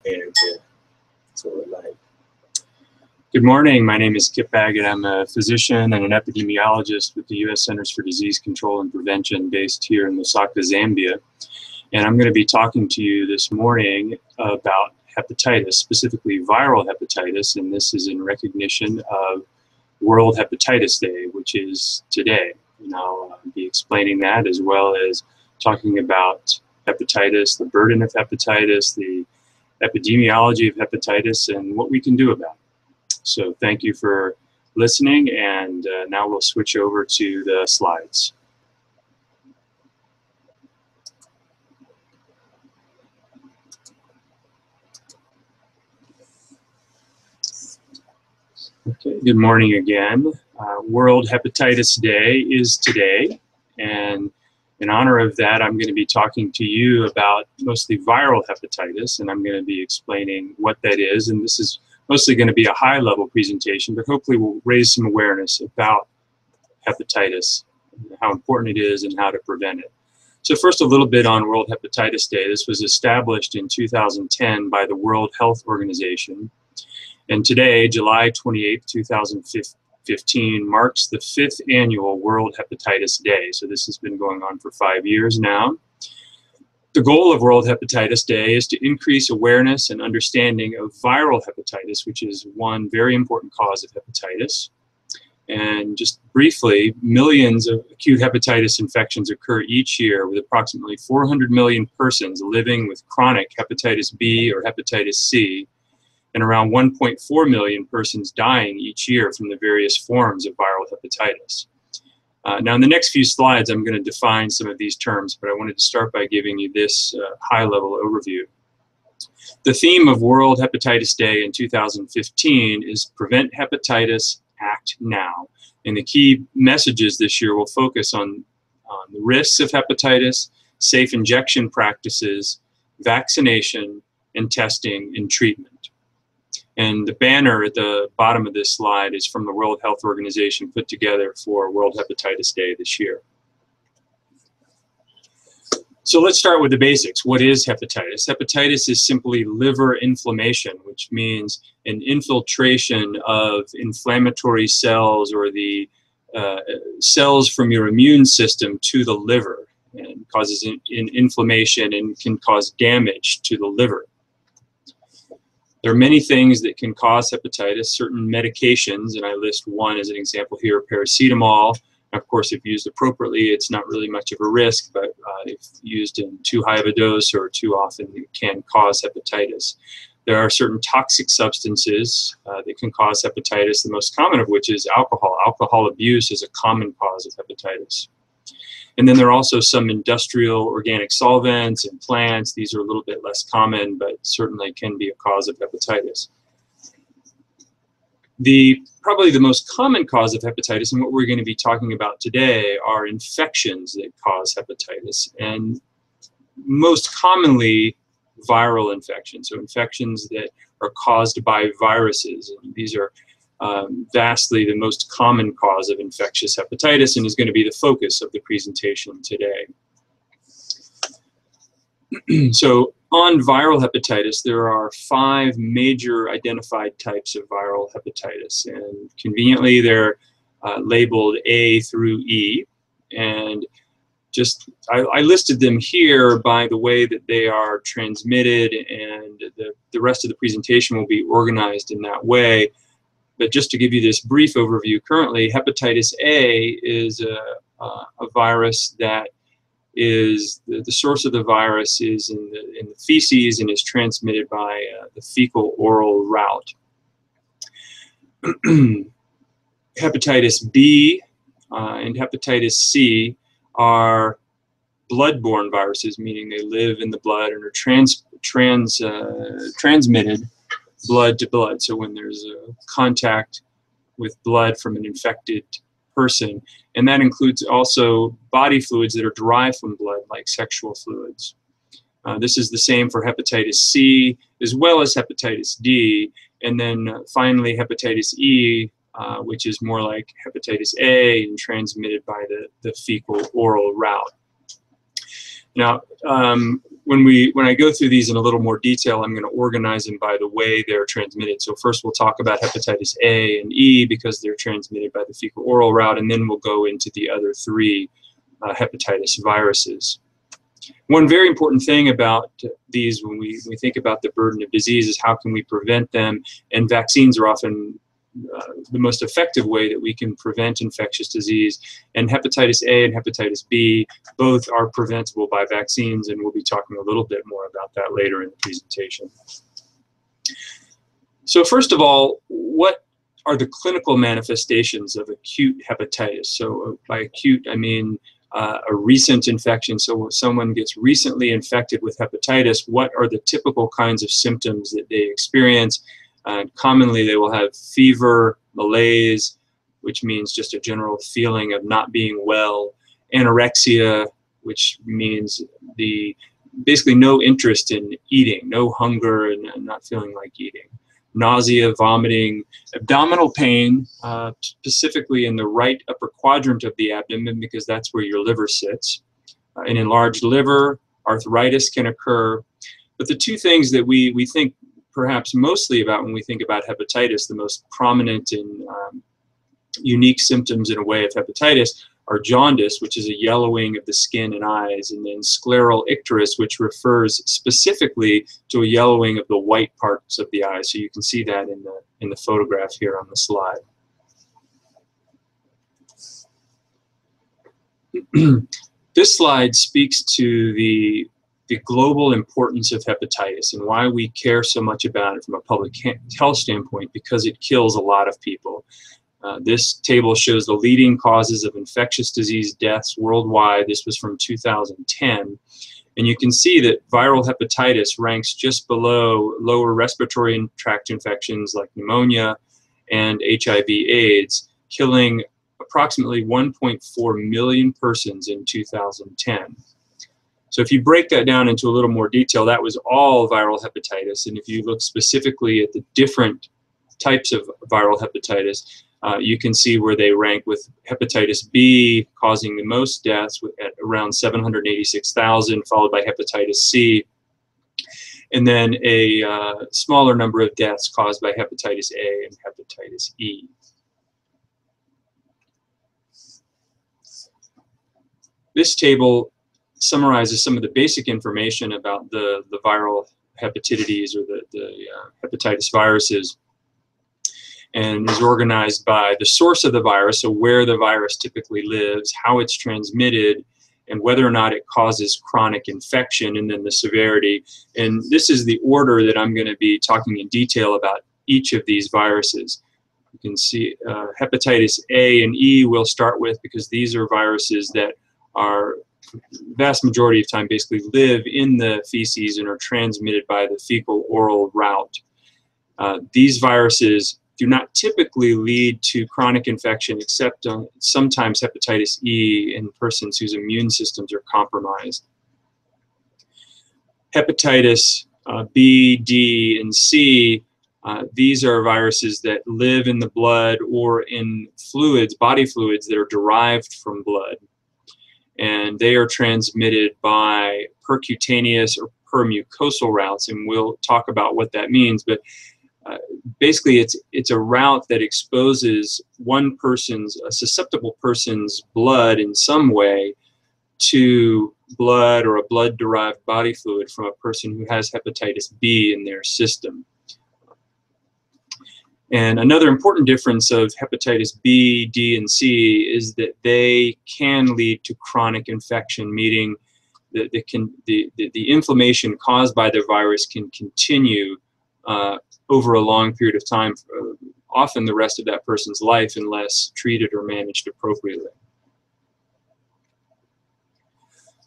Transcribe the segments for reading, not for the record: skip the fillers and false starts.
And Good morning. My name is Kip Baggett. I'm a physician and an epidemiologist with the U.S. Centers for Disease Control and Prevention based here in Lusaka, Zambia. And I'm going to be talking to you this morning about hepatitis, specifically viral hepatitis, and this is in recognition of World Hepatitis Day, which is today. And I'll be explaining that, as well as talking about hepatitis, the burden of hepatitis, the epidemiology of hepatitis, and what we can do about it. So thank you for listening, and now we'll switch over to the slides. Okay, good morning again. World Hepatitis Day is today, and in honor of that, I'm going to be talking to you about mostly viral hepatitis, and I'm going to be explaining what that is, and this is mostly going to be a high-level presentation, but hopefully we'll raise some awareness about hepatitis, how important it is, and how to prevent it. So first, a little bit on World Hepatitis Day. This was established in 2010 by the World Health Organization. And today, July 28, 2015, marks the 5th annual World Hepatitis Day. So this has been going on for 5 years now. The goal of World Hepatitis Day is to increase awareness and understanding of viral hepatitis, which is one very important cause of hepatitis. And just briefly, millions of acute hepatitis infections occur each year, with approximately 400 million persons living with chronic hepatitis B or hepatitis C, and around 1.4 million persons dying each year from the various forms of viral hepatitis. Now, in the next few slides, I'm going to define some of these terms, but I wanted to start by giving you this high-level overview. The theme of World Hepatitis Day in 2015 is Prevent Hepatitis, Act Now. And the key messages this year will focus on the risks of hepatitis, safe injection practices, vaccination, and testing and treatment. And the banner at the bottom of this slide is from the World Health Organization, put together for World Hepatitis Day this year. So let's start with the basics. What is hepatitis? Hepatitis is simply liver inflammation, which means an infiltration of inflammatory cells or the cells from your immune system to the liver, and causes an inflammation and can cause damage to the liver. There are many things that can cause hepatitis, certain medications, and I list one as an example here, paracetamol. Of course, if used appropriately, it's not really much of a risk, but if used in too high of a dose or too often, it can cause hepatitis. There are certain toxic substances that can cause hepatitis, the most common of which is alcohol. Alcohol abuse is a common cause of hepatitis. And then there are also some industrial organic solvents and plants. These are a little bit less common, but certainly can be a cause of hepatitis. Probably the most common cause of hepatitis, and what we're going to be talking about today, are infections that cause hepatitis, and most commonly viral infections, so infections that are caused by viruses. And these are vastly the most common cause of infectious hepatitis, and is going to be the focus of the presentation today. So on viral hepatitis, there are 5 major identified types of viral hepatitis, and conveniently they're labeled A through E, and just I listed them here by the way that they are transmitted, and the rest of the presentation will be organized in that way. But just to give you this brief overview, currently hepatitis A is a virus that is, the source of the virus is in the feces and is transmitted by the fecal-oral route. Hepatitis B and hepatitis C are blood-borne viruses, meaning they live in the blood and are transmitted blood to blood. So when there's a contact with blood from an infected person, and that includes also body fluids that are derived from blood, like sexual fluids. This is the same for hepatitis C as well as hepatitis D, and then finally hepatitis E, which is more like hepatitis A and transmitted by the fecal-oral route. Now, when I go through these in a little more detail, I'm going to organize them by the way they're transmitted. So first we'll talk about hepatitis A and E because they're transmitted by the fecal-oral route, and then we'll go into the other three hepatitis viruses. One very important thing about these when we think about the burden of disease is how can we prevent them, and vaccines are often the most effective way that we can prevent infectious disease. And hepatitis A and hepatitis B both are preventable by vaccines, and we'll be talking a little bit more about that later in the presentation. So first of all, what are the clinical manifestations of acute hepatitis? So by acute, I mean a recent infection. So when someone gets recently infected with hepatitis, what are the typical kinds of symptoms that they experience? Commonly, they will have fever, malaise, which means just a general feeling of not being well, anorexia, which means basically no interest in eating, no hunger and not feeling like eating, nausea, vomiting, abdominal pain, specifically in the right upper quadrant of the abdomen because that's where your liver sits. An enlarged liver, arthritis can occur. But the two things that we think perhaps mostly about when we think about hepatitis, the most prominent and unique symptoms in a way of hepatitis are jaundice, which is a yellowing of the skin and eyes, and then scleral icterus, which refers specifically to a yellowing of the white parts of the eyes. So you can see that in the photograph here on the slide. This slide speaks to the global importance of hepatitis and why we care so much about it from a public health standpoint, because it kills a lot of people. This table shows the leading causes of infectious disease deaths worldwide. This was from 2010. And you can see that viral hepatitis ranks just below lower respiratory tract infections like pneumonia and HIV/AIDS, killing approximately 1.4 million persons in 2010. So if you break that down into a little more detail, that was all viral hepatitis. And if you look specifically at the different types of viral hepatitis, you can see where they rank, with hepatitis B causing the most deaths at around 786,000, followed by hepatitis C, and then a smaller number of deaths caused by hepatitis A and hepatitis E. This table summarizes some of the basic information about the viral hepatitis or the hepatitis viruses, and is organized by the source of the virus, so where the virus typically lives, how it's transmitted, and whether or not it causes chronic infection, and then the severity. And this is the order that I'm going to be talking in detail about each of these viruses. You can see hepatitis A and E we'll start with, because these are viruses that are vast majority of time basically live in the feces and are transmitted by the fecal-oral route. These viruses do not typically lead to chronic infection, except sometimes hepatitis E in persons whose immune systems are compromised. Hepatitis B, D, and C, these are viruses that live in the blood or in fluids, body fluids that are derived from blood. And they are transmitted by percutaneous or permucosal routes, and we'll talk about what that means. But basically, it's a route that exposes a susceptible person's blood in some way to blood or a blood-derived body fluid from a person who has hepatitis B in their system. And another important difference of hepatitis B, D, and C is that they can lead to chronic infection, meaning that the inflammation caused by the virus can continue over a long period of time, often the rest of that person's life, unless treated or managed appropriately.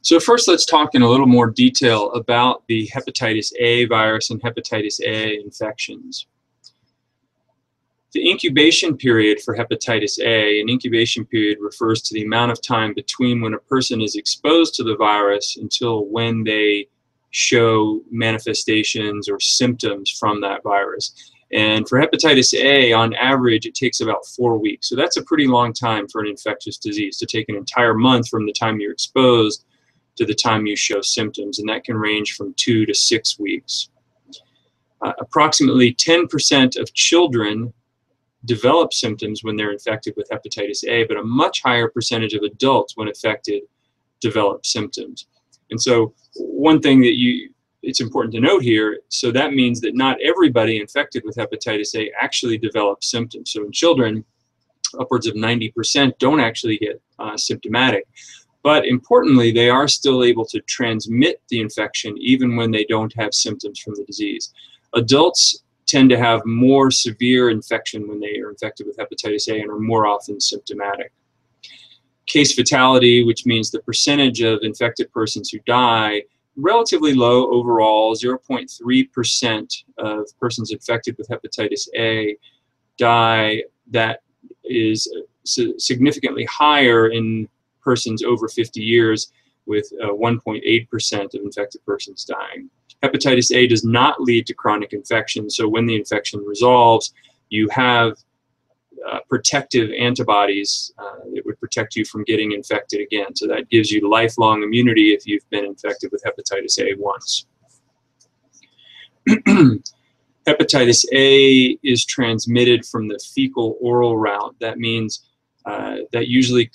So first, let's talk in a little more detail about the hepatitis A virus and hepatitis A infections. The incubation period for hepatitis A, an incubation period refers to the amount of time between when a person is exposed to the virus until when they show manifestations or symptoms from that virus. And for hepatitis A, on average, it takes about 4 weeks. So that's a pretty long time for an infectious disease, to take an entire month from the time you're exposed to the time you show symptoms, and that can range from 2 to 6 weeks. Approximately 10% of children develop symptoms when they're infected with hepatitis A, but a much higher percentage of adults, when affected, develop symptoms. And so one thing that it's important to note here, so that means that not everybody infected with hepatitis A actually develops symptoms. So in children, upwards of 90% don't actually get symptomatic. But importantly, they are still able to transmit the infection even when they don't have symptoms from the disease. Adults tend to have more severe infection when they are infected with hepatitis A and are more often symptomatic. Case fatality, which means the percentage of infected persons who die, relatively low overall. 0.3% of persons infected with hepatitis A die. That is significantly higher in persons over 50 years, with 1.8% of infected persons dying. Hepatitis A does not lead to chronic infection, so when the infection resolves, you have protective antibodies that would protect you from getting infected again. So that gives you lifelong immunity if you've been infected with hepatitis A once. Hepatitis A is transmitted from the fecal-oral route. That means that usually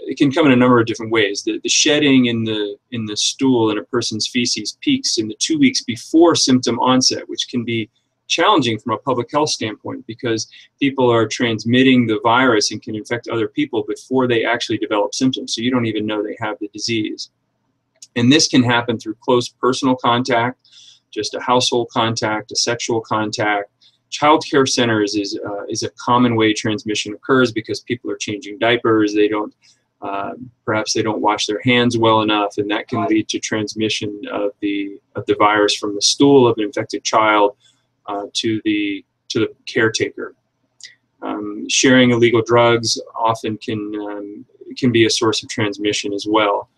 it can come in a number of different ways. The shedding in the stool in a person's feces peaks in the 2 weeks before symptom onset, which can be challenging from a public health standpoint because people are transmitting the virus and can infect other people before they actually develop symptoms. So you don't even know they have the disease. And this can happen through close personal contact, just a household contact, a sexual contact. Child care centers is a common way transmission occurs because people are changing diapers. They don't, perhaps they don't wash their hands well enough, and that can lead to transmission of the virus from the stool of an infected child to the caretaker. Sharing illegal drugs often can be a source of transmission as well.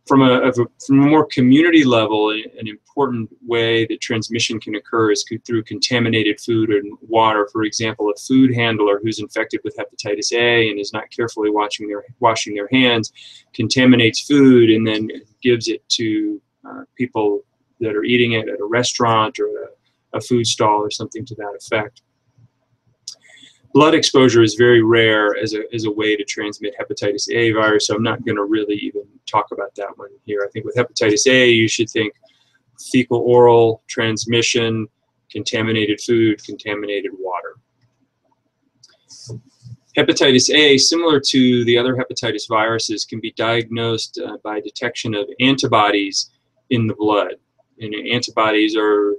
From a more community level, an important way that transmission can occur is through contaminated food and water. For example, a food handler who's infected with hepatitis A and is not carefully washing their hands contaminates food and then gives it to people that are eating it at a restaurant or a food stall or something to that effect. Blood exposure is very rare as a way to transmit hepatitis A virus, so I'm not going to really even talk about that one here. I think with hepatitis A, you should think fecal-oral transmission, contaminated food, contaminated water. Hepatitis A, similar to the other hepatitis viruses, can be diagnosed by detection of antibodies in the blood. And antibodies are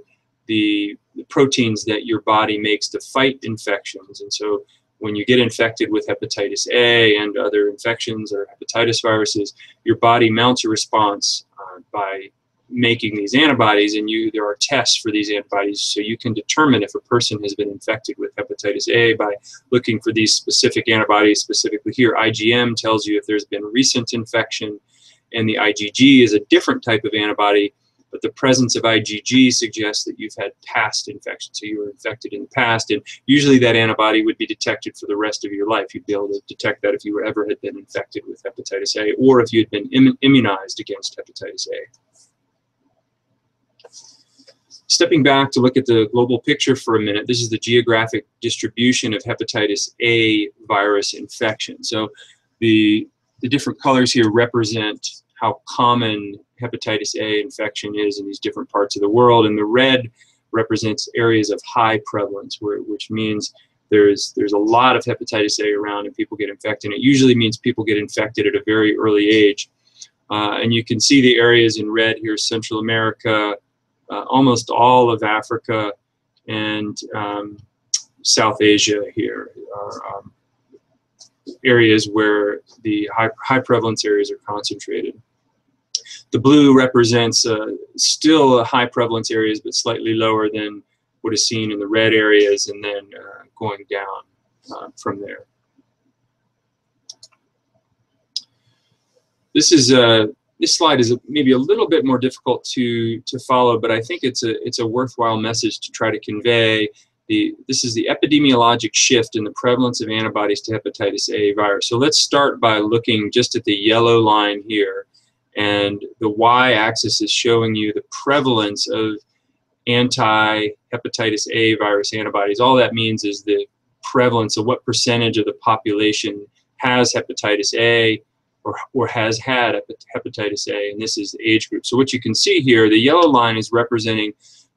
the proteins that your body makes to fight infections. And so when you get infected with hepatitis A and other infections or hepatitis viruses, your body mounts a response by making these antibodies, and there are tests for these antibodies, so you can determine if a person has been infected with hepatitis A by looking for these specific antibodies. Specifically here, IgM tells you if there's been recent infection, and the IgG is a different type of antibody, but the presence of IgG suggests that you've had past infection, so you were infected in the past, and usually that antibody would be detected for the rest of your life. You'd be able to detect that if you ever had been infected with hepatitis A, or if you had been immunized against hepatitis A. Stepping back to look at the global picture for a minute, this is the geographic distribution of hepatitis A virus infection. So the different colors here represent how common hepatitis A infection is in these different parts of the world, and the red represents areas of high prevalence, which means there's a lot of hepatitis A around and people get infected. It usually means people get infected at a very early age. And you can see the areas in red here: Central America, almost all of Africa, and South Asia here are areas where the high prevalence areas are concentrated. The blue represents still high prevalence areas, but slightly lower than what is seen in the red areas, and then going down from there. This slide is maybe a little bit more difficult to follow, but I think it's a worthwhile message to try to convey. This is the epidemiologic shift in the prevalence of antibodies to hepatitis A virus. So let's start by looking just at the yellow line here. And the y-axis is showing you the prevalence of anti-hepatitis A virus antibodies. All that means is the prevalence of what percentage of the population has hepatitis A or has had hepatitis A, and this is the age group. So what you can see here, the yellow line is representing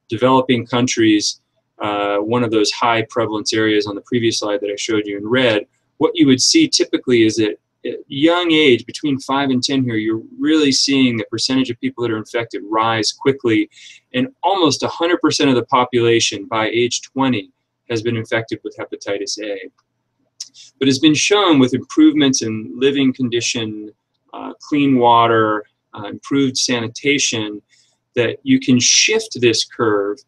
developing countries, one of those high prevalence areas on the previous slide that I showed you in red. What you would see typically is that at young age, between 5 and 10 here, you're really seeing the percentage of people that are infected rise quickly, and almost 100% of the population by age 20 has been infected with hepatitis A. But it's been shown with improvements in living condition, clean water, improved sanitation, that you can shift this curve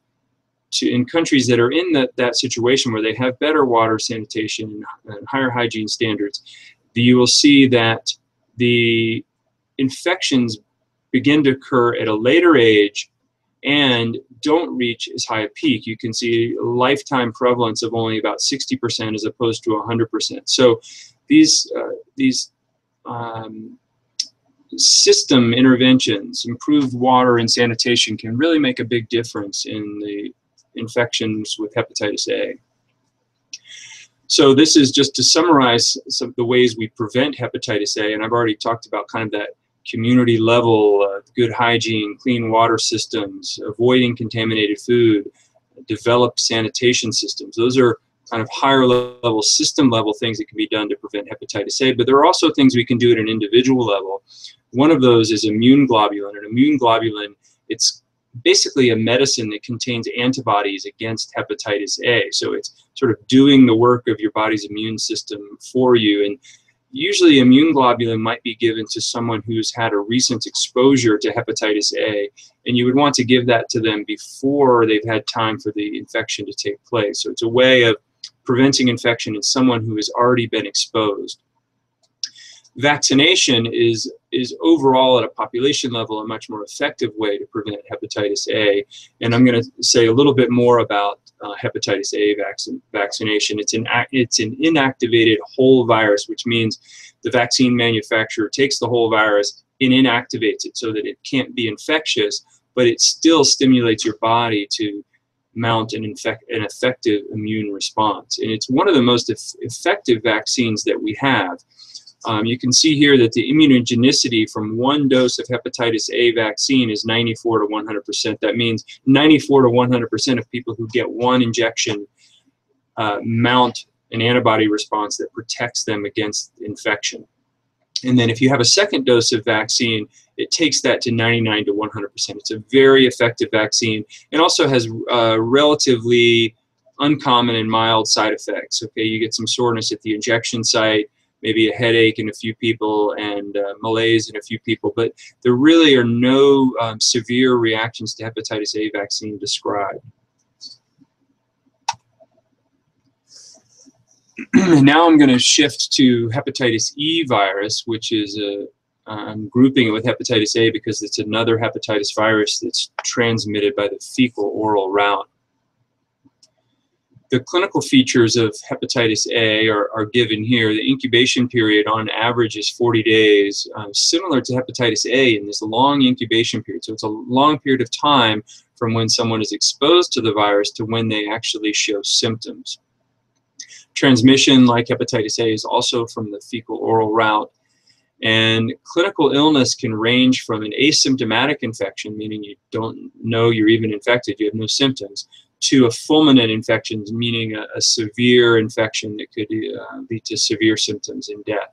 to, in countries that are in that situation where they have better water sanitation and higher hygiene standards, you will see that the infections begin to occur at a later age and don't reach as high a peak. You can see a lifetime prevalence of only about 60% as opposed to 100%. So these system interventions, improved water and sanitation, can really make a big difference in the infections with hepatitis A. So this is just to summarize some of the ways we prevent hepatitis A, and I've already talked about kind of that community level, good hygiene, clean water systems, avoiding contaminated food, develop sanitation systems. Those are kind of higher level, system level things that can be done to prevent hepatitis A, but there are also things we can do at an individual level. One of those is immune globulin. And immune globulin, it's basically a medicine that contains antibodies against hepatitis A. So it's sort of doing the work of your body's immune system for you. And usually immune globulin might be given to someone who's had a recent exposure to hepatitis A, and you would want to give that to them before they've had time for the infection to take place. So it's a way of preventing infection in someone who has already been exposed. Vaccination is overall at a population level a much more effective way to prevent hepatitis A, and I'm going to say a little bit more about hepatitis A vaccination. It's an inactivated whole virus, which means the vaccine manufacturer takes the whole virus and inactivates it so that it can't be infectious, but it still stimulates your body to mount an effective immune response. And it's one of the most effective vaccines that we have. You can see here that the immunogenicity from one dose of hepatitis A vaccine is 94 to 100%. That means 94 to 100% of people who get one injection mount an antibody response that protects them against infection. And then if you have a second dose of vaccine, it takes that to 99 to 100%. It's a very effective vaccine, and also has relatively uncommon and mild side effects. Okay, you get some soreness at the injection site, maybe a headache in a few people, and malaise in a few people, but there really are no severe reactions to hepatitis A vaccine described. Now I'm going to shift to hepatitis E virus, which is I'm grouping it with hepatitis A because it's another hepatitis virus that's transmitted by the fecal-oral route. The clinical features of hepatitis A are given here. The incubation period on average is 40 days, similar to hepatitis A in this long incubation period. So it's a long period of time from when someone is exposed to the virus to when they actually show symptoms. Transmission, like hepatitis A, is also from the fecal-oral route. And clinical illness can range from an asymptomatic infection, meaning you don't know you're even infected, you have no symptoms, to a fulminant infection, meaning a severe infection that could lead to severe symptoms and death.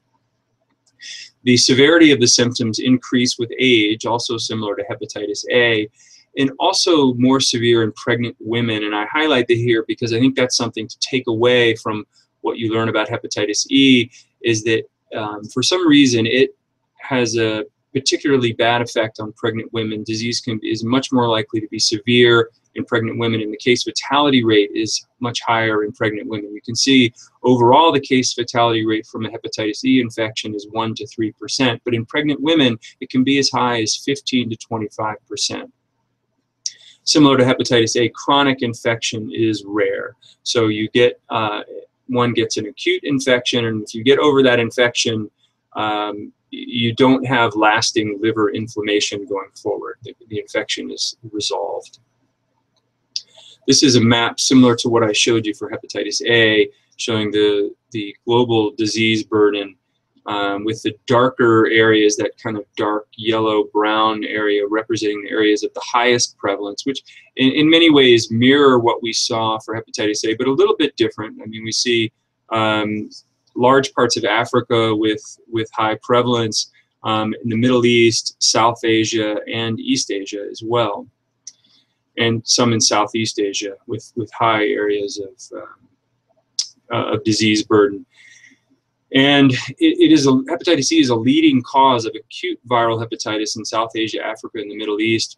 The severity of the symptoms increase with age, also similar to hepatitis A, and also more severe in pregnant women. And I highlight that here because I think that's something to take away from what you learn about hepatitis E, is that for some reason it has a particularly bad effect on pregnant women. Disease is much more likely to be severe in pregnant women, and the case fatality rate is much higher in pregnant women. You can see overall the case fatality rate from a hepatitis E infection is 1 to 3%, but in pregnant women it can be as high as 15 to 25%. Similar to hepatitis A, chronic infection is rare. So you get, one gets an acute infection, and if you get over that infection, you don't have lasting liver inflammation going forward. The infection is resolved. This is a map similar to what I showed you for hepatitis A, showing the global disease burden with the darker areas, that kind of dark yellow brown area representing the areas of the highest prevalence, which in many ways mirror what we saw for hepatitis A, but a little bit different. I mean, we see large parts of Africa with high prevalence, in the Middle East, South Asia, and East Asia as well, and some in Southeast Asia with high areas of disease burden. And hepatitis C is a leading cause of acute viral hepatitis in South Asia, Africa, and the Middle East,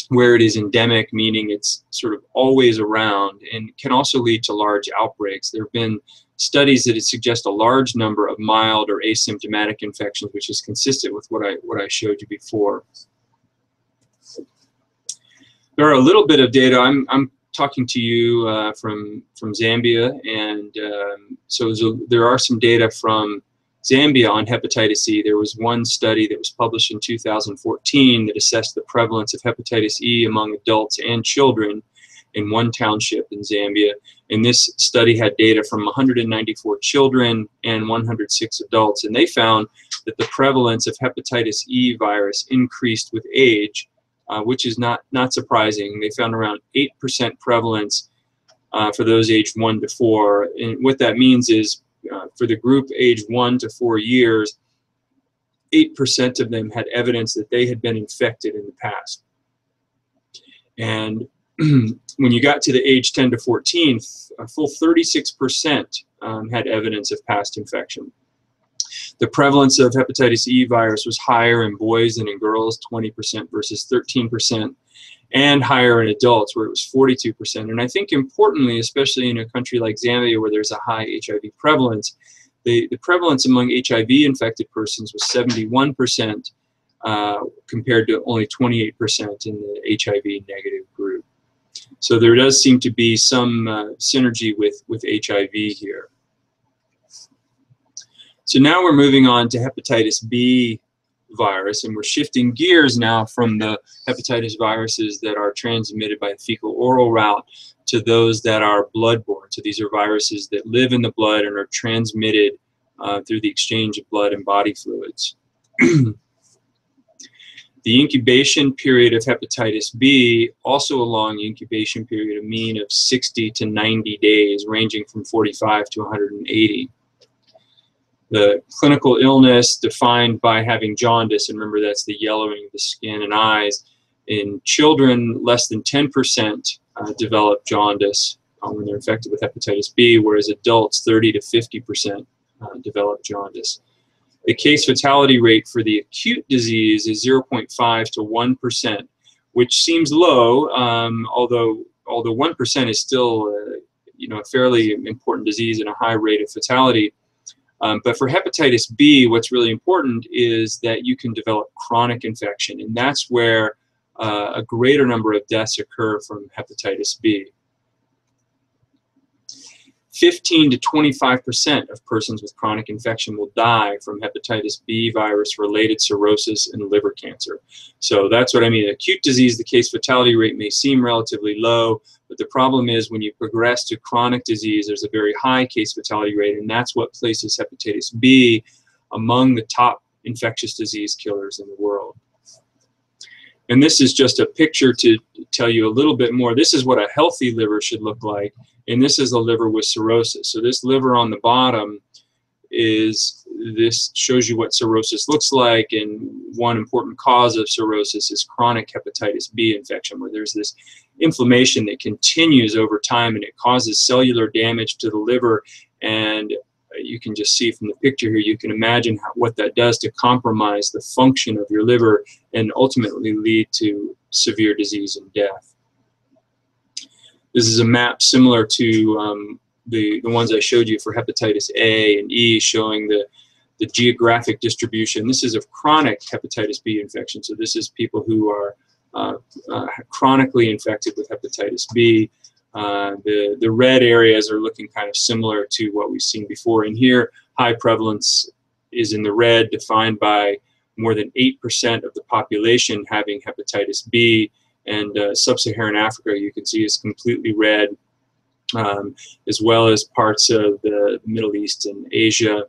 where it is endemic, meaning it's sort of always around, and can also lead to large outbreaks. There have been studies that suggest a large number of mild or asymptomatic infections, which is consistent with what I showed you before. There are a little bit of data. I'm talking to you from Zambia, and so there are some data from Zambia on hepatitis C. There was one study that was published in 2014 that assessed the prevalence of hepatitis E among adults and children in one township in Zambia. And this study had data from 194 children and 106 adults, and they found that the prevalence of hepatitis E virus increased with age, which is not surprising. They found around 8% prevalence for those aged 1 to 4. And what that means is for the group aged 1 to 4 years, 8% of them had evidence that they had been infected in the past. And when you got to the age 10 to 14, a full 36% had evidence of past infection. The prevalence of hepatitis E virus was higher in boys than in girls, 20% versus 13%, and higher in adults, where it was 42%. And I think importantly, especially in a country like Zambia, where there's a high HIV prevalence, the prevalence among HIV-infected persons was 71%, compared to only 28% in the HIV-negative group. So there does seem to be some synergy with HIV here. So now we're moving on to hepatitis B virus, and we're shifting gears now from the hepatitis viruses that are transmitted by the fecal-oral route to those that are bloodborne. So these are viruses that live in the blood and are transmitted through the exchange of blood and body fluids. The incubation period of hepatitis B, also a long incubation period, a mean of 60 to 90 days, ranging from 45 to 180. The clinical illness defined by having jaundice, and remember that's the yellowing of the skin and eyes. In children, less than 10% develop jaundice when they're infected with hepatitis B, whereas adults, 30 to 50% develop jaundice. The case fatality rate for the acute disease is 0.5 to 1%, which seems low, although 1% is still a fairly important disease and a high rate of fatality. But for hepatitis B, what's really important is that you can develop chronic infection, and that's where a greater number of deaths occur from hepatitis B. 15 to 25% of persons with chronic infection will die from hepatitis B virus-related cirrhosis and liver cancer. So that's what I mean. Acute disease, the case fatality rate may seem relatively low, but the problem is when you progress to chronic disease, there's a very high case fatality rate, and that's what places hepatitis B among the top infectious disease killers in the world. And this is just a picture to tell you a little bit more. This is what a healthy liver should look like, and this is a liver with cirrhosis. So this liver on the bottom this shows you what cirrhosis looks like, and one important cause of cirrhosis is chronic hepatitis B infection, where there's this inflammation that continues over time and it causes cellular damage to the liver. And you can just see from the picture here, you can imagine what that does to compromise the function of your liver and ultimately lead to severe disease and death. This is a map similar to the ones I showed you for hepatitis A and E, showing the geographic distribution. This is of chronic hepatitis B infection. So this is people who are chronically infected with hepatitis B. The red areas are looking kind of similar to what we've seen before. And here, high prevalence is in the red, defined by more than 8% of the population having hepatitis B, and sub-Saharan Africa, you can see, is completely red, as well as parts of the Middle East and Asia,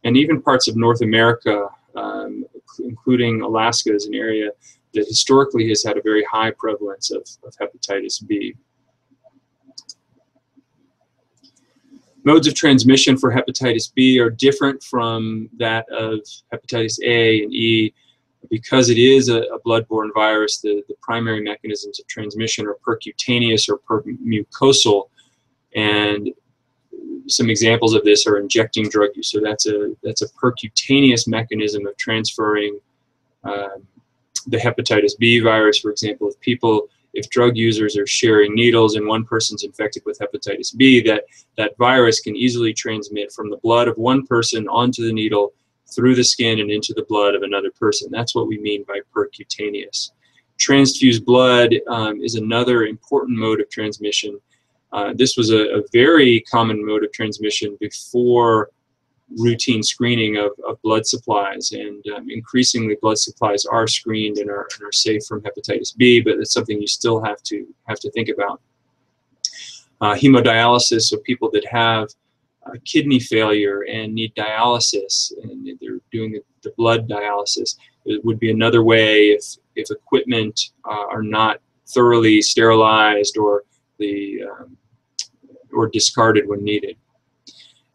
and even parts of North America, including Alaska, is an area that historically has had a very high prevalence of hepatitis B. Modes of transmission for hepatitis B are different from that of hepatitis A and E. Because it is a blood-borne virus, the primary mechanisms of transmission are percutaneous or permucosal, and some examples of this are injecting drug use. So that's a percutaneous mechanism of transferring the hepatitis B virus. For example, if drug users are sharing needles and one person's infected with hepatitis B, that virus can easily transmit from the blood of one person onto the needle, through the skin, and into the blood of another person. That's what we mean by percutaneous. Transfused blood is another important mode of transmission. This was a very common mode of transmission before routine screening of blood supplies, and increasingly blood supplies are screened and are safe from hepatitis B, but it's something you still have to think about. Hemodialysis, so people that have kidney failure and need dialysis, and they're doing the blood dialysis, it would be another way if equipment are not thoroughly sterilized or discarded when needed.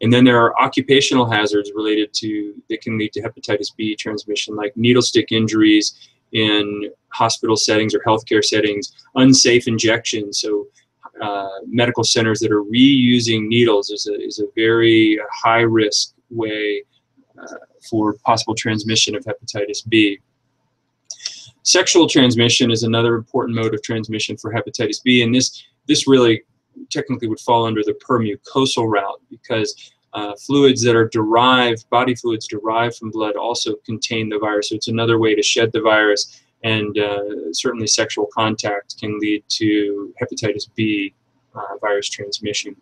And then there are occupational hazards that can lead to hepatitis B transmission, like needle stick injuries in hospital settings or healthcare settings, unsafe injections. So medical centers that are reusing needles is a very high risk way for possible transmission of hepatitis B. Sexual transmission is another important mode of transmission for hepatitis B, and this really technically would fall under the permucosal route, because fluids that are body fluids derived from blood also contain the virus. So it's another way to shed the virus, and certainly sexual contact can lead to hepatitis B virus transmission.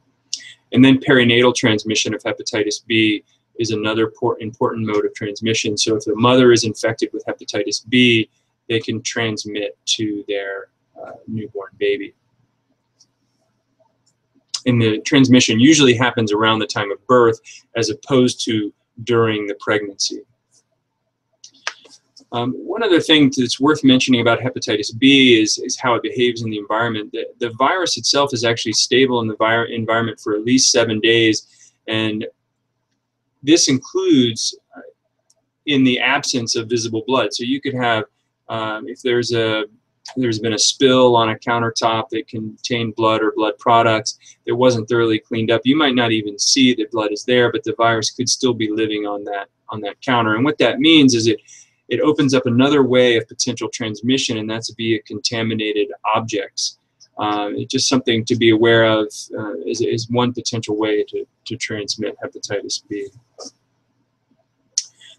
And then perinatal transmission of hepatitis B is another important mode of transmission. So if the mother is infected with hepatitis B, they can transmit to their newborn baby. And the transmission usually happens around the time of birth as opposed to during the pregnancy. One other thing that's worth mentioning about hepatitis B is how it behaves in the environment. The virus itself is actually stable in the environment for at least 7 days, and this includes in the absence of visible blood. So you could have, if there's been a spill on a countertop that contained blood or blood products that wasn't thoroughly cleaned up, you might not even see that blood is there, but the virus could still be living on that counter. And what that means is it opens up another way of potential transmission, and that's via contaminated objects. It's just something to be aware of is one potential way to transmit hepatitis B.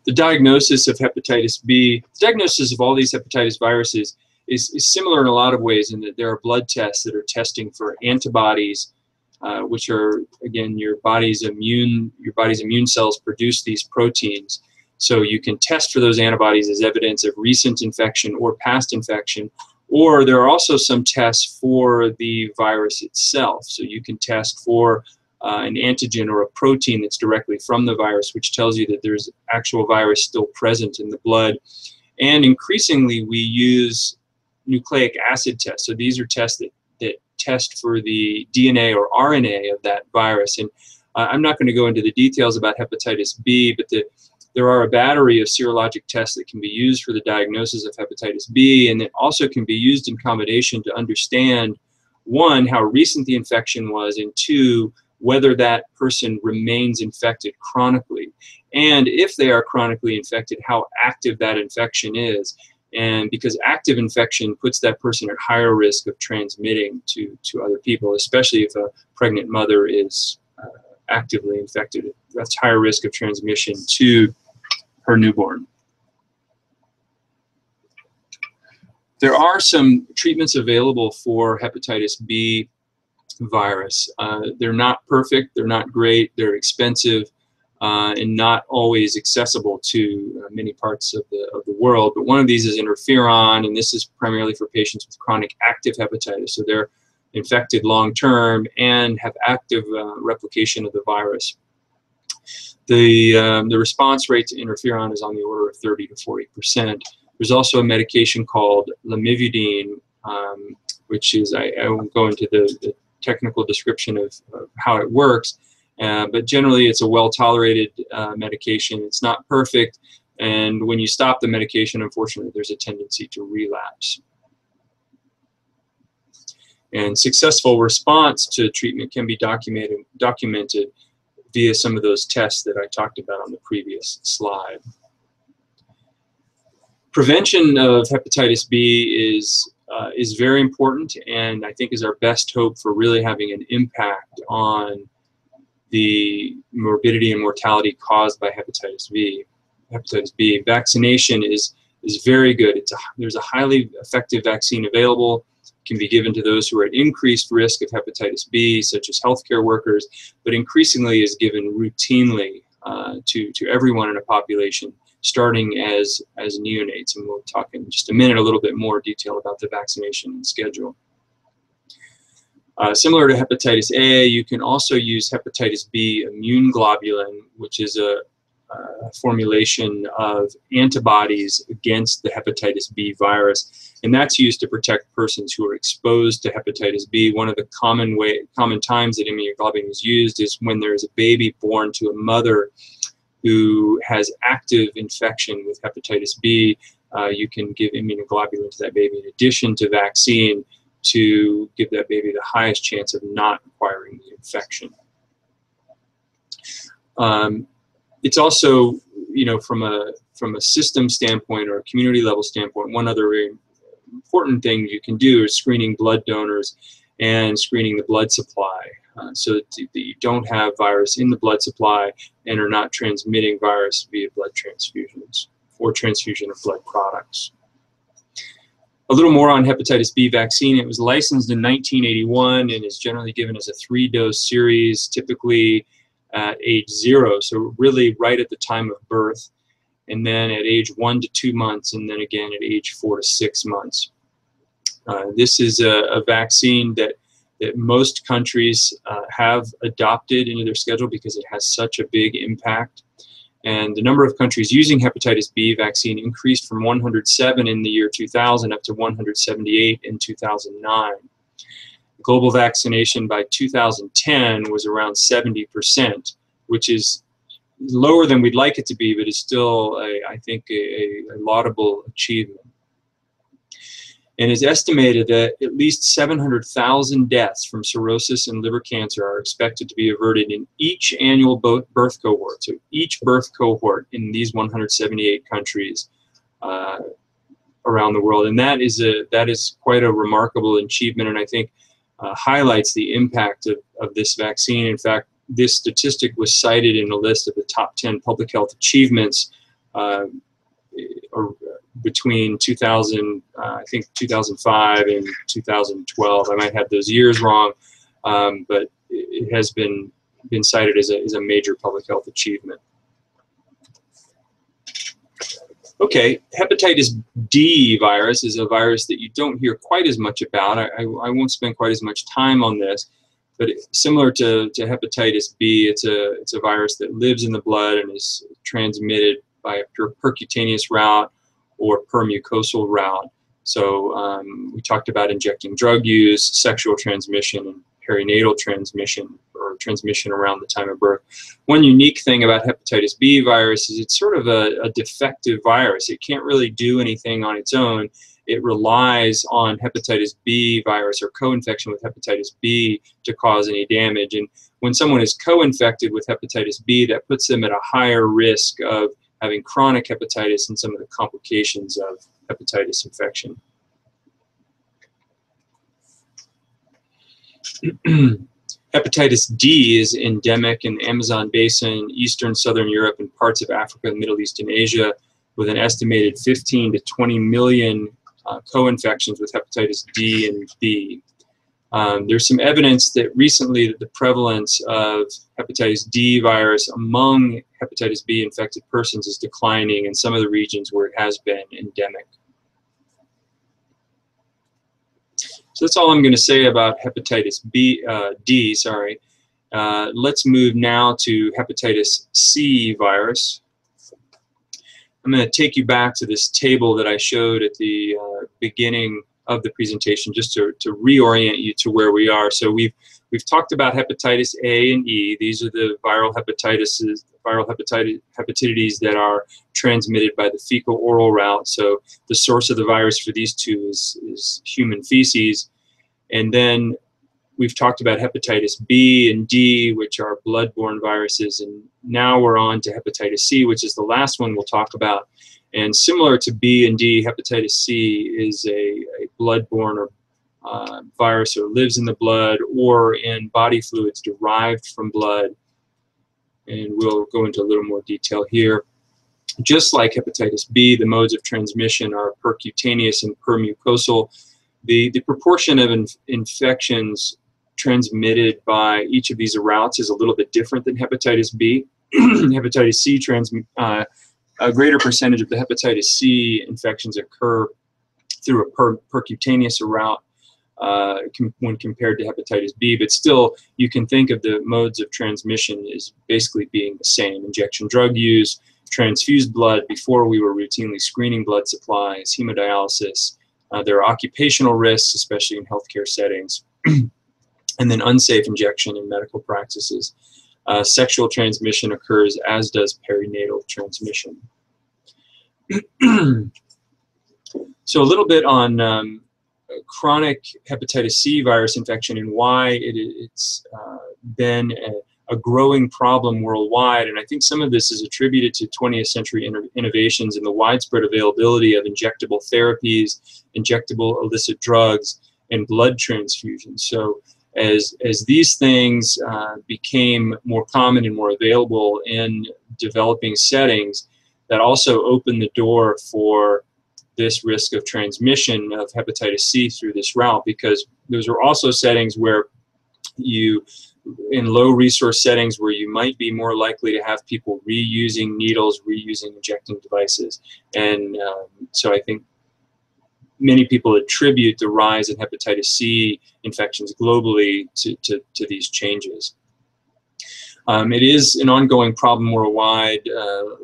The diagnosis of hepatitis B, the diagnosis of all these hepatitis viruses is similar in a lot of ways, in that there are blood tests that are testing for antibodies, which are, again, your body's immune cells produce these proteins. So you can test for those antibodies as evidence of recent infection or past infection, or there are also some tests for the virus itself. So you can test for an antigen or a protein that's directly from the virus, which tells you that there's actual virus still present in the blood. And increasingly, we use nucleic acid tests. So these are tests that test for the DNA or RNA of that virus. And I'm not going to go into the details about hepatitis B, but there are a battery of serologic tests that can be used for the diagnosis of hepatitis B, and it also can be used in combination to understand, one, how recent the infection was, and two, whether that person remains infected chronically. And if they are chronically infected, how active that infection is. And because active infection puts that person at higher risk of transmitting to other people, especially if a pregnant mother is actively infected. That's higher risk of transmission to her newborn. There are some treatments available for hepatitis B virus. They're not perfect, they're not great, they're expensive. and not always accessible to many parts of the world. But one of these is interferon, and this is primarily for patients with chronic active hepatitis. So they're infected long-term and have active replication of the virus. The response rate to interferon is on the order of 30 to 40%. There's also a medication called lamivudine, which is, I won't go into the technical description of how it works, but generally it's a well-tolerated medication. It's not perfect, and when you stop the medication, unfortunately, there's a tendency to relapse. And successful response to treatment can be documented via some of those tests that I talked about on the previous slide. Prevention of hepatitis B is very important, and I think is our best hope for really having an impact on the morbidity and mortality caused by hepatitis B. Vaccination is very good. There's a highly effective vaccine available. It can be given to those who are at increased risk of hepatitis B, such as healthcare workers, but increasingly is given routinely to everyone in a population, starting as neonates. And we'll talk in just a minute a little bit more detail about the vaccination schedule. Similar to hepatitis A, you can also use hepatitis B immune globulin, which is a formulation of antibodies against the hepatitis B virus, and that's used to protect persons who are exposed to hepatitis B. One of the common times that immunoglobulin is used is when there is a baby born to a mother who has active infection with hepatitis B. You can give immunoglobulin to that baby in addition to vaccine to give that baby the highest chance of not acquiring the infection. It's also, you know, from a system standpoint or a community level standpoint, one other very important thing you can do is screening blood donors and screening the blood supply, so that you don't have virus in the blood supply and are not transmitting virus via blood transfusions or transfusion of blood products. A little more on hepatitis B vaccine. It was licensed in 1981 and is generally given as a 3-dose series, typically at age 0, so really right at the time of birth, and then at age 1 to 2 months, and then again at age 4 to 6 months. This is a vaccine that most countries have adopted into their schedule because it has such a big impact. And the number of countries using hepatitis B vaccine increased from 107 in the year 2000 up to 178 in 2009. Global vaccination by 2010 was around 70%, which is lower than we'd like it to be, but is still, I think, a laudable achievement. And it's estimated that at least 700,000 deaths from cirrhosis and liver cancer are expected to be averted in each annual birth cohort. So each birth cohort in these 178 countries around the world. And that is quite a remarkable achievement, and I think highlights the impact of this vaccine. In fact, this statistic was cited in a list of the top 10 public health achievements between 2005 and 2012. I might have those years wrong, but it has been cited as a major public health achievement. Okay, hepatitis D virus is a virus that you don't hear quite as much about. I won't spend quite as much time on this, but similar to hepatitis B, it's a virus that lives in the blood and is transmitted by a percutaneous route or per mucosal route. So we talked about injecting drug use, sexual transmission, and perinatal transmission, or transmission around the time of birth. One unique thing about hepatitis B virus is it's sort of a defective virus. It can't really do anything on its own. It relies on hepatitis B virus or co-infection with hepatitis B to cause any damage. And when someone is co-infected with hepatitis B, that puts them at a higher risk of having chronic hepatitis and some of the complications of hepatitis infection. Hepatitis D is endemic in the Amazon basin, eastern southern Europe, and parts of Africa, Middle East, and Asia, with an estimated 15 to 20 million co-infections with hepatitis D and B. There's some evidence that recently that the prevalence of hepatitis D virus among hepatitis B infected persons is declining in some of the regions where it has been endemic. So that's all I'm going to say about hepatitis D. Let's move now to hepatitis C virus. I'm going to take you back to this table that I showed at the beginning of the presentation, just to reorient you to where we are. So we've talked about hepatitis A and E. These are the viral hepatitis that are transmitted by the fecal-oral route. So the source of the virus for these two is human feces. And then we've talked about hepatitis B and D, which are blood-borne viruses. And now we're on to hepatitis C, which is the last one we'll talk about. And similar to B and D, hepatitis C is a blood-borne virus, or lives in the blood or in body fluids derived from blood. And we'll go into a little more detail here. Just like hepatitis B, the modes of transmission are percutaneous and permucosal. The proportion of infections transmitted by each of these routes is a little bit different than hepatitis B. Hepatitis C a greater percentage of the hepatitis C infections occur through a percutaneous route when compared to hepatitis B, but still you can think of the modes of transmission as basically being the same: injection drug use, transfused blood before we were routinely screening blood supplies, hemodialysis. There are occupational risks, especially in healthcare settings, and then unsafe injection in medical practices. Sexual transmission occurs, as does perinatal transmission. So a little bit on chronic hepatitis C virus infection and why it's been a growing problem worldwide. And I think some of this is attributed to 20th century innovations in the widespread availability of injectable therapies, injectable illicit drugs, and blood transfusions. So as these things became more common and more available in developing settings, that also opened the door for this risk of transmission of hepatitis C through this route, because those are also settings where in low resource settings where you might be more likely to have people reusing needles, reusing injecting devices. And so I think many people attribute the rise in hepatitis C infections globally to these changes. It is an ongoing problem worldwide,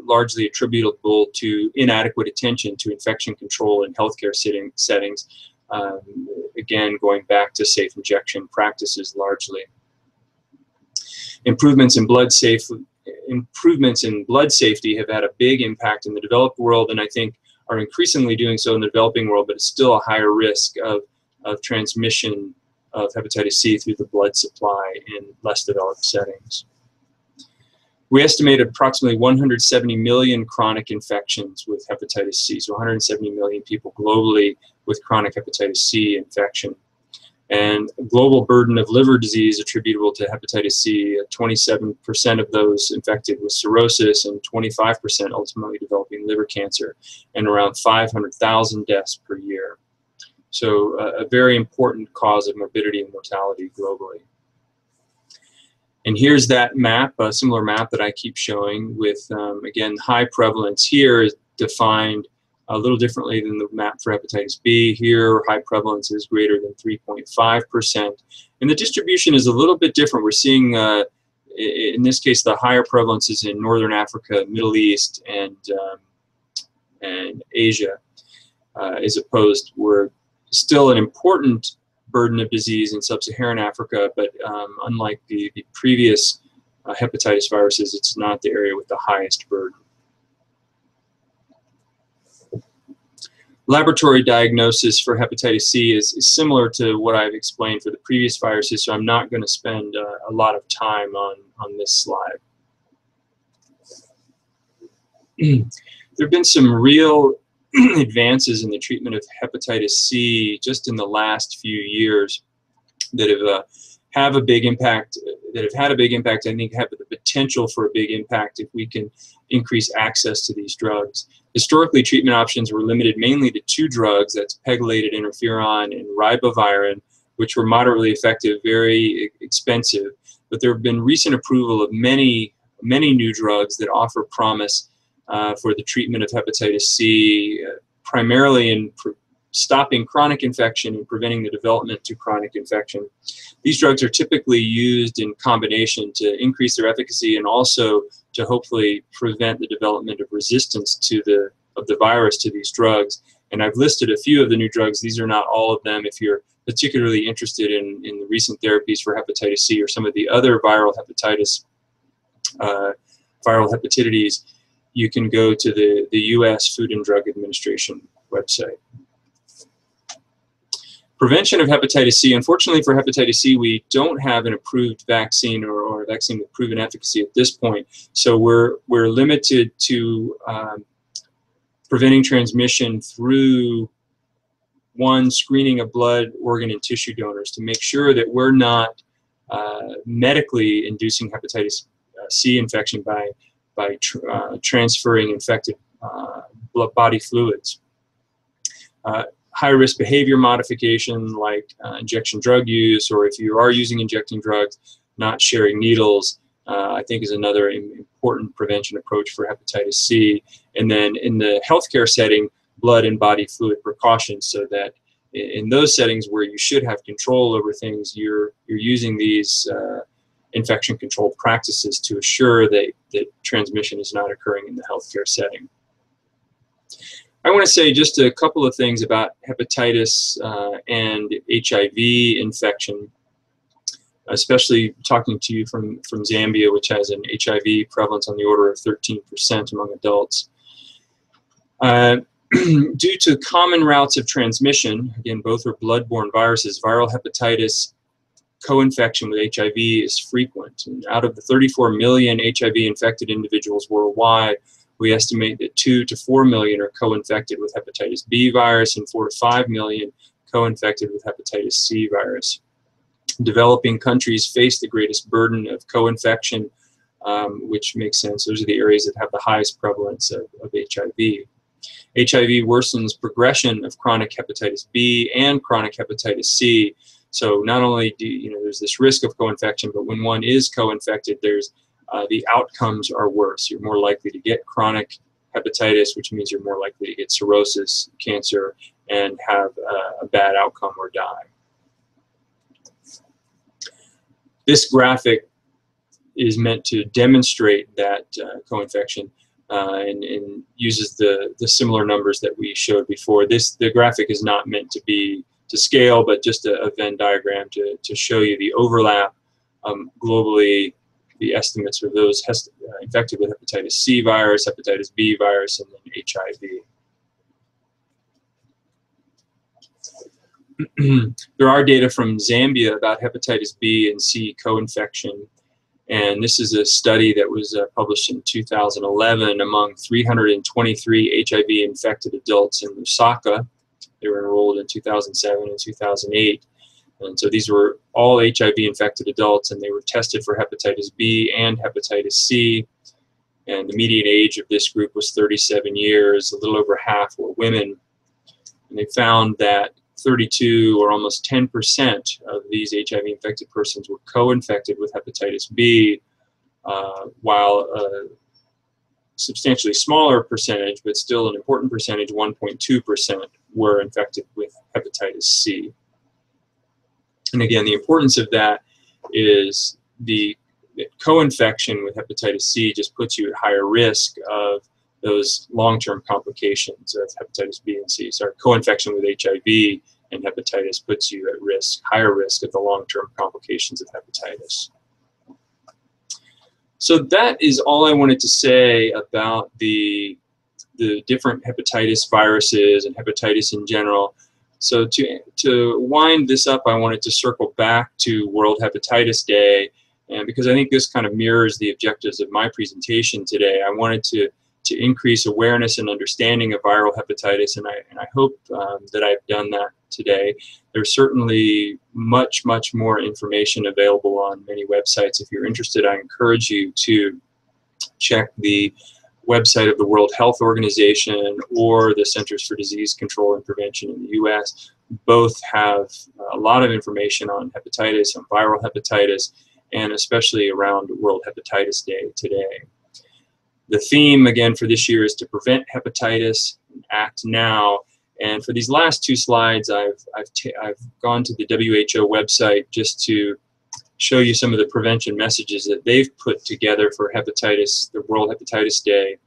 largely attributable to inadequate attention to infection control in healthcare settings. Again, going back to safe injection practices largely. Improvements in blood safety have had a big impact in the developed world, and I think are increasingly doing so in the developing world, but it's still a higher risk of transmission of hepatitis C through the blood supply in less developed settings. We estimate approximately 170 million chronic infections with hepatitis C, so 170 million people globally with chronic hepatitis C infection. And global burden of liver disease attributable to hepatitis C, 27% of those infected with cirrhosis and 25% ultimately developing liver cancer, and around 500,000 deaths per year. So a very important cause of morbidity and mortality globally. And here's that map, a similar map that I keep showing with, again, high prevalence here is defined a little differently than the map for hepatitis B. Here, high prevalence is greater than 3.5%. And the distribution is a little bit different. We're seeing, in this case, the higher prevalence is in Northern Africa, Middle East, and Asia, as opposed, we're still an important burden of disease in sub-Saharan Africa, but unlike the previous hepatitis viruses, it's not the area with the highest burden. Laboratory diagnosis for hepatitis C is similar to what I've explained for the previous viruses, so I'm not going to spend a lot of time on this slide. There have been some real advances in the treatment of hepatitis C just in the last few years that have a big impact, that have had a big impact, I think have the potential for a big impact if we can increase access to these drugs. Historically, treatment options were limited mainly to two drugs, that's pegylated interferon and ribavirin, which were moderately effective, very expensive. But there have been recent approval of many new drugs that offer promise for the treatment of hepatitis C, primarily in stopping chronic infection and preventing the development to chronic infection. These drugs are typically used in combination to increase their efficacy and also to hopefully prevent the development of resistance to the virus to these drugs. And I've listed a few of the new drugs. These are not all of them. If you're particularly interested in the recent therapies for hepatitis C or some of the other viral hepatitis, you can go to the US Food and Drug Administration website. Prevention of hepatitis C. Unfortunately for hepatitis C, we don't have an approved vaccine or a vaccine with proven efficacy at this point. So we're limited to preventing transmission through screening of blood, organ, and tissue donors to make sure that we're not medically inducing hepatitis C infection by transferring infected body fluids. High-risk behavior modification like injection drug use, or if you are using injecting drugs, not sharing needles, I think is another important prevention approach for hepatitis C. And then in the healthcare setting, blood and body fluid precautions, so that in those settings where you should have control over things, you're using these infection control practices to assure that transmission is not occurring in the healthcare setting. I want to say just a couple of things about hepatitis and HIV infection, especially talking to you from Zambia, which has an HIV prevalence on the order of 13% among adults. Due to common routes of transmission, again, both are blood-borne viruses, viral hepatitis co-infection with HIV is frequent. And out of the 34 million HIV-infected individuals worldwide, we estimate that 2 to 4 million are co-infected with hepatitis B virus and 4 to 5 million co-infected with hepatitis C virus. Developing countries face the greatest burden of co-infection, which makes sense. Those are the areas that have the highest prevalence of HIV. HIV worsens progression of chronic hepatitis B and chronic hepatitis C. So not only there's this risk of co-infection, but when one is co-infected, the outcomes are worse. You're more likely to get chronic hepatitis, which means you're more likely to get cirrhosis, cancer, and have a bad outcome or die. This graphic is meant to demonstrate that co-infection and uses the similar numbers that we showed before. The graphic is not meant to scale, but just a Venn diagram to show you the overlap globally, the estimates of those infected with hepatitis C virus, hepatitis B virus, and then HIV. There are data from Zambia about hepatitis B and C co-infection, and this is a study that was published in 2011 among 323 HIV-infected adults in Lusaka. They were enrolled in 2007 and 2008. And so these were all HIV-infected adults, and they were tested for hepatitis B and hepatitis C. And the median age of this group was 37 years. A little over half were women. And they found that 32 or almost 10% of these HIV-infected persons were co-infected with hepatitis B, while a substantially smaller percentage, but still an important percentage, 1.2%, were infected with hepatitis C. And again, the importance of that is the co-infection with hepatitis C just puts you at higher risk of those long-term complications of hepatitis B and C. So co-infection with HIV and hepatitis puts you at risk, higher risk of the long-term complications of hepatitis. So that is all I wanted to say about the different hepatitis viruses and hepatitis in general. So to wind this up, I wanted to circle back to World Hepatitis Day, and because I think this kind of mirrors the objectives of my presentation today. I wanted to increase awareness and understanding of viral hepatitis, and I hope that I've done that today. There's certainly much more information available on many websites. If you're interested, I encourage you to check the website of the World Health Organization or the Centers for Disease Control and Prevention in the US. both have a lot of information on hepatitis and viral hepatitis, and especially around World Hepatitis Day today. The theme, again, for this year is to prevent hepatitis, act now. And for these last two slides, I've gone to the WHO website just to show you some of the prevention messages that they've put together for hepatitis, the World Hepatitis Day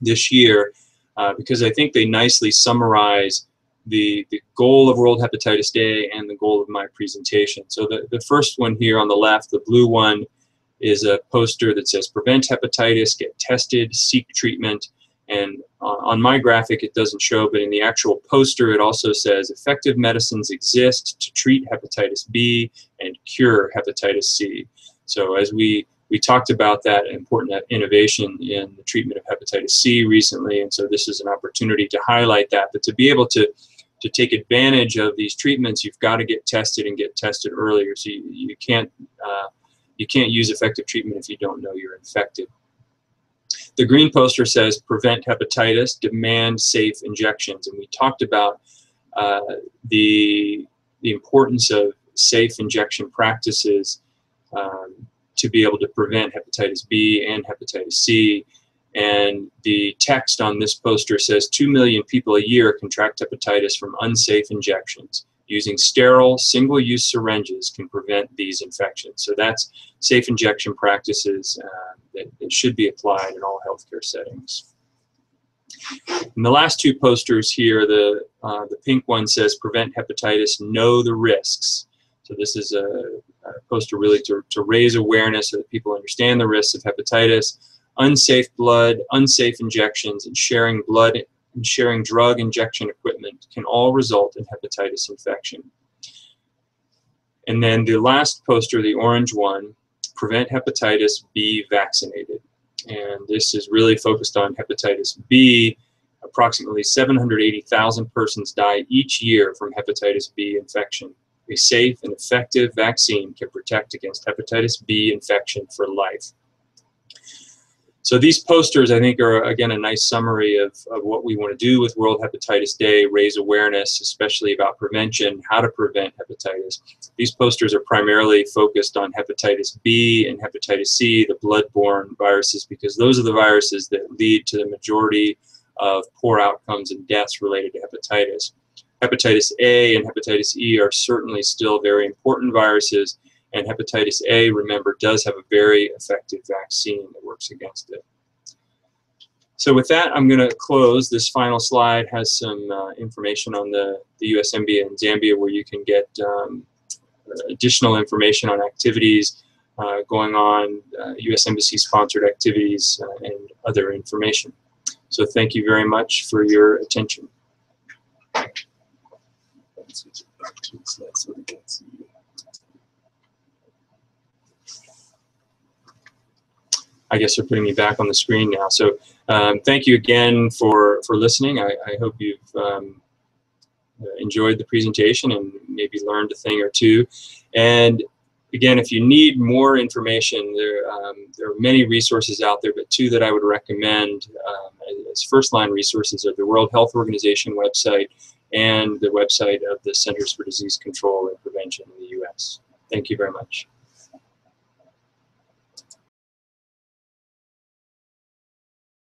this year, because I think they nicely summarize the goal of World Hepatitis Day and the goal of my presentation. So the first one here on the left, the blue one, is a poster that says prevent hepatitis, get tested, seek treatment. And on my graphic it doesn't show, but in the actual poster it also says effective medicines exist to treat hepatitis B and cure hepatitis C. So as we talked about that important innovation in the treatment of hepatitis C recently, and so this is an opportunity to highlight that. But to be able to take advantage of these treatments, you've got to get tested and get tested earlier. So you can't use effective treatment if you don't know you're infected. The green poster says prevent hepatitis, demand safe injections, and we talked about the importance of safe injection practices to be able to prevent hepatitis B and hepatitis C. And the text on this poster says 2 million people a year contract hepatitis from unsafe injections. Using sterile, single-use syringes can prevent these infections. So that's safe injection practices that should be applied in all healthcare settings. And the last two posters here, the pink one says prevent hepatitis, know the risks. So this is a poster really to raise awareness so that people understand the risks of hepatitis. Unsafe blood, unsafe injections, and sharing blood and sharing drug injection equipment can all result in hepatitis infection. And then the last poster, the orange one, prevent hepatitis, be vaccinated. And this is really focused on hepatitis B. Approximately 780,000 persons die each year from hepatitis B infection. A safe and effective vaccine can protect against hepatitis B infection for life. So these posters, I think, are, again, a nice summary of what we want to do with World Hepatitis Day, raise awareness, especially about prevention, how to prevent hepatitis. These posters are primarily focused on hepatitis B and hepatitis C, the blood-borne viruses, because those are the viruses that lead to the majority of poor outcomes and deaths related to hepatitis. Hepatitis A and hepatitis E are certainly still very important viruses, and hepatitis A, remember, does have a very effective vaccine that works against it. So with that, I'm going to close. This final slide has some information on the USMBA in Zambia, where you can get additional information on activities going on, U.S. Embassy-sponsored activities, and other information. So thank you very much for your attention. I guess they're putting me back on the screen now. So thank you again for listening. I hope you've enjoyed the presentation and maybe learned a thing or two. And again, if you need more information, there are many resources out there, but two that I would recommend as first-line resources are the World Health Organization website and the website of the Centers for Disease Control and Prevention in the U.S. Thank you very much.